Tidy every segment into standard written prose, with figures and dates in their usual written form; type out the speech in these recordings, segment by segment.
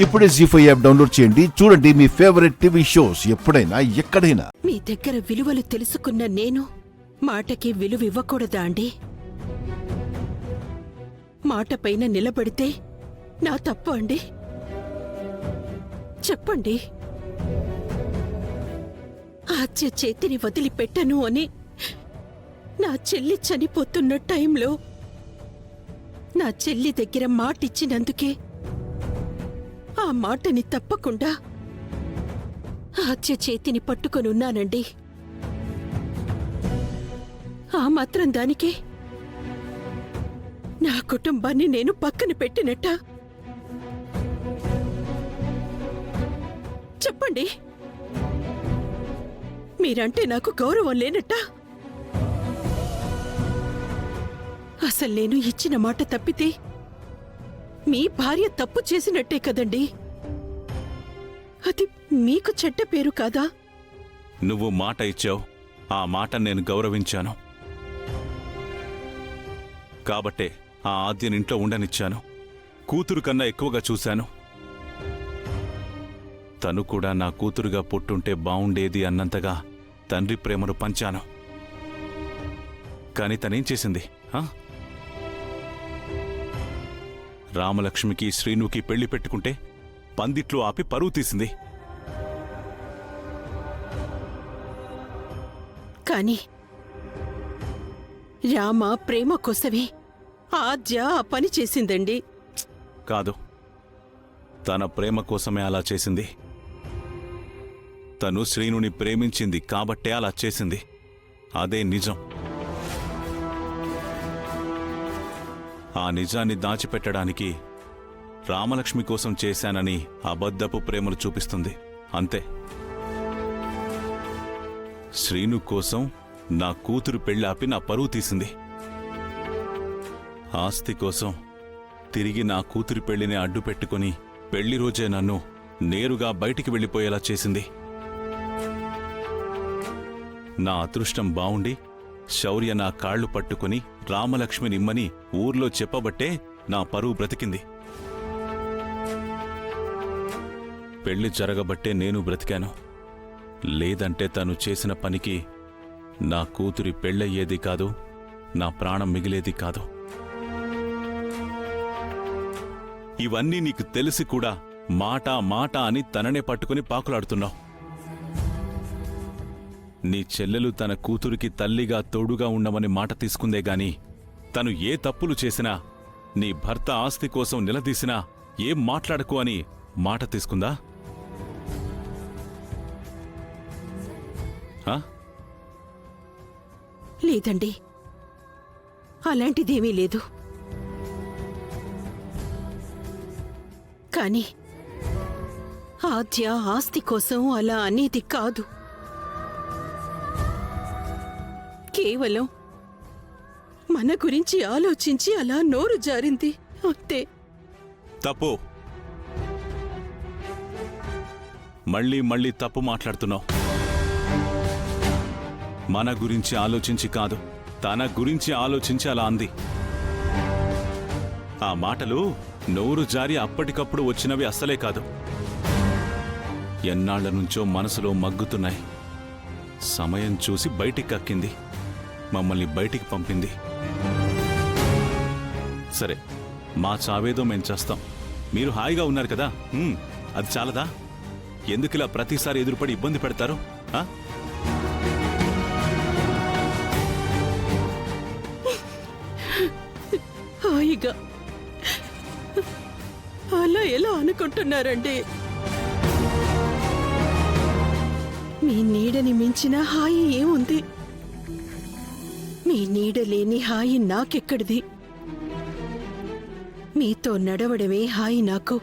ఇప్పుడే జీ5 app download చేయండి. చూడండి మీ ఫేవరెట్ టీవీ షోస్ ఎప్పుడైనా ఎక్కడైనా. మీ దగ్గర విలువలు తెలుసుకున్న నేను మాటకి విలువ ఇవ్వకూడదా అండి? మాట పైన నిలబడితే నా తప్పు అండి? చెప్పండి. ఆద్య చేతిని వదిలిపెట్టను అని నా చెల్లి చనిపోతున్న టైంలో నా చెల్లి దగ్గర మాటిచ్చినందుకే ఆ మాటని తప్పకుండా ఆద్య చేతిని పట్టుకొనున్నానండి. ఆ మాత్రం దానికే నా కుటుంబాన్ని నేను పక్కన పెట్టినట్ట? చెప్పండి. మీరంటే నాకు గౌరవం లేనట్ట? అసలు నేను ఇచ్చిన మాట తప్పితే మీ భార్య తప్పు చేసినట్టే కదండి. అది మీకు చెడ్డ పేరు కాదా? నువ్వు మాట ఇచ్చావు, ఆ మాట నేను గౌరవించాను. కాబట్టే ఆ ఆద్యనింట్లో ఉండనిచ్చాను. కూతురు కన్నా ఎక్కువగా చూశాను. తను కూడా నా కూతురుగా పుట్టుంటే బావుండేది అన్నంతగా తండ్రి ప్రేమను పంచాను. కాని తనేం చేసింది? రామలక్ష్మికి శ్రీనుకి పెళ్లి పెట్టుకుంటే పందిట్లో ఆపి పరువు తీసింది. కాని రామ ప్రేమ కోసమే ఆద్య ఆ పని చేసిందండి. కాదు, తన ప్రేమ కోసమే అలా చేసింది. తను శ్రీనుని ప్రేమించింది కాబట్టే అలా చేసింది. అదే నిజం. ఆ నిజాన్ని దాచిపెట్టడానికి రామలక్ష్మి కోసం చేశానని అబద్ధపు ప్రేమలు చూపిస్తుంది. అంతే. శ్రీను కోసం నా కూతురు పెళ్ళాపి నా పరువు తీసింది. ఆస్తి కోసం తిరిగి నా కూతురి పెళ్లిని అడ్డు పెట్టుకుని పెళ్లి రోజే నన్ను నేరుగా బయటికి వెళ్ళిపోయేలా చేసింది. నా అదృష్టం బావుండి శౌర్య నా కాళ్లు పట్టుకుని రామలక్ష్మి నిమ్మని ఊర్లో చెప్పబట్టే నా పరువు బ్రతికింది. పెళ్లి జరగబట్టే నేను బ్రతికాను. లేదంటే తను చేసిన పనికి నా కూతురి పెళ్ళయ్యేది కాదు, నా ప్రాణం మిగిలేది కాదు. ఇవన్నీ నీకు తెలిసి కూడా మాట మాట అని తననే పట్టుకుని పాకులాడుతున్నావు. నీ చెల్లెలు తన కూతురికి తల్లిగా తోడుగా ఉండమని మాట తీసుకుందే గాని తను ఏ తప్పులు చేసినా, నీ భర్త ఆస్తి కోసం నిలదీసినా ఏం మాట్లాడకు అని మాట తీసుకుందా? లేదండి, అలాంటిదేమీ లేదు. కాని ఆద్య ఆస్తి కోసం అలా అనేది కాదు. కేవలం మన గురించి ఆలోచించి అలా నోరు జారింది అంతే. తప్పు. మళ్ళీ మళ్ళీ తప్పు మాట్లాడుతున్నావు. మన గురించి ఆలోచించి కాదు, తన గురించి ఆలోచించి అలా అంది. ఆ మాటలు నోరు జారి అప్పటికప్పుడు వచ్చినవి అస్సలే కాదు. ఎన్నాళ్ల నుంచో మనసులో మగ్గుతున్నాయి. సమయం చూసి బయటికి కక్కింది, మమ్మల్ని బయటికి పంపింది. సరే, మా చావేదో మేం చేస్తాం. మీరు హాయిగా ఉన్నారు కదా, అది చాలదా? ఎందుకిలా ప్రతిసారి ఎదురుపడి ఇబ్బంది పెడతారు? హాయిగా అలా ఎలా అనుకుంటున్నారండి? మీ నీడని మించిన హాయి ఏముంది? మీ నీడ లేని హాయి నాకెక్కడిది? మీతో నడవడమే హాయి నాకు.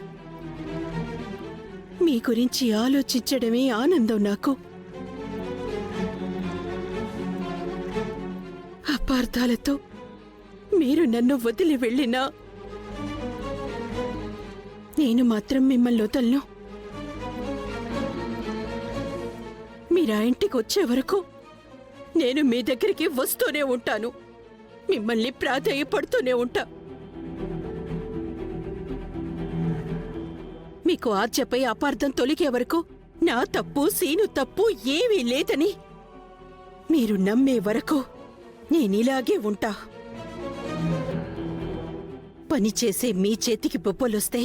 మీ గురించి ఆలోచించడమే ఆనందం నాకు. అపార్థాలతో మీరు నన్ను వదిలి వెళ్ళినా నేను మాత్రం మిమ్మల్ని వదలను. మీరా ఇంటికి వచ్చే వరకు నేను మీ దగ్గరికి వస్తూనే ఉంటాను. మిమ్మల్ని ప్రాధేయపడుతూనే ఉంటా. మీకు ఆర్చపై అపార్థం తొలిగే వరకు నా తప్పు సీను తప్పు ఏమీ లేదని మీరు నమ్మే వరకు నేనిలాగే ఉంటా. పనిచేసే మీ చేతికి బొబ్బలొస్తే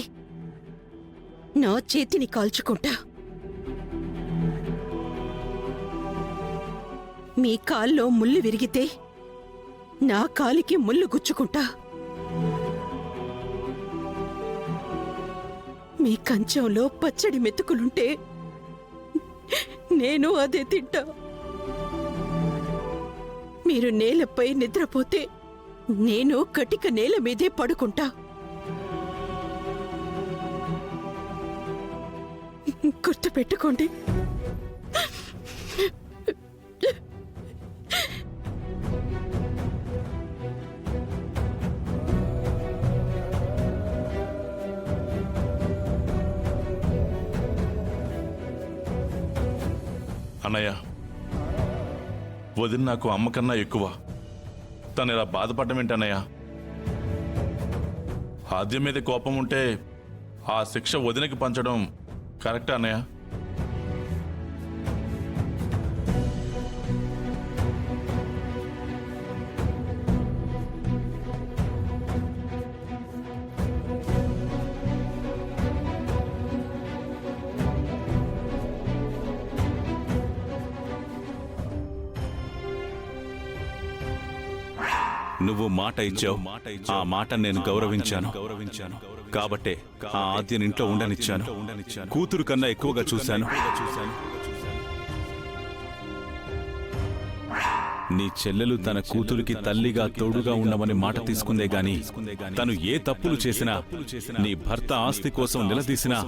నా చేతిని కాల్చుకుంటా. మీ కాల్లో ముళ్ళు విరిగితే నా కాలికి ముళ్ళు గుచ్చుకుంటా. మీ కంచంలో పచ్చడి మెతుకులుంటే నేను అదే తింటా. మీరు నేలపై నిద్రపోతే నేను కటిక నేల మీదే పడుకుంటా. గుర్తుపెట్టుకోండి. అన్నయ్య, వదిన నాకు అమ్మ కన్నా ఎక్కువ. తను ఇలా బాధపడడం ఏంటన్నయ్య? ఆద్యం మీద కోపం ఉంటే ఆ శిక్ష వదినకి పంచడం కరెక్టా అన్నయ్య? నువ్వు మాట ఇచ్చావు, ఆ మాట నేను గౌరవించాను. కాబట్టే ఆ ఆద్యని ఇంట్లో ఉండనిచ్చాను. కూతురు కన్నా ఎక్కువగా చూశాను. నీ చెల్లెలు తన కూతురికి తల్లిగా తోడుగా ఉండమని మాట తీసుకుందే గాని తను ఏ తప్పులు చేసినా, నీ భర్త ఆస్తి కోసం నిలదీసినా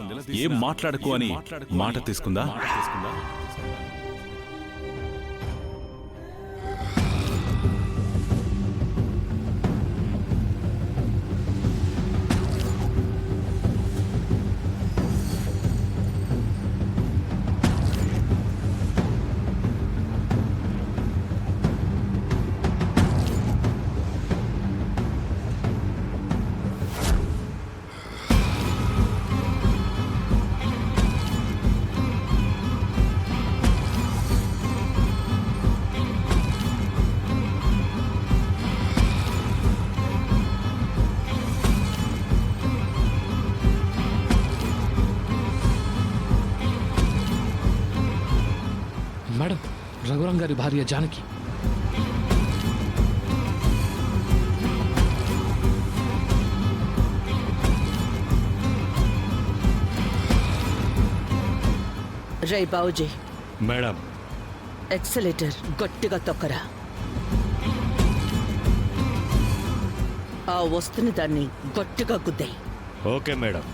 ఏం మాట్లాడకు అని మాట తీసుకుందా? మేడం, రఘురాం గారి భార్య జానకి. రై బావుజీ, మేడం, ఎక్సలేటర్ గట్టిగా తొక్కరా. ఆ వస్తున్న దాన్ని గట్టిగా గుద్దాయి. Okay madam.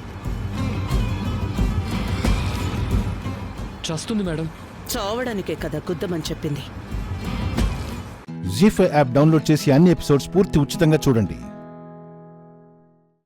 చస్తుంది మేడం. చావడానికే కదా గుద్దమని చెప్పింది. జీ5 యాప్ డౌన్లోడ్ చేసి అన్ని ఎపిసోడ్స్ పూర్తి ఉచితంగా చూడండి.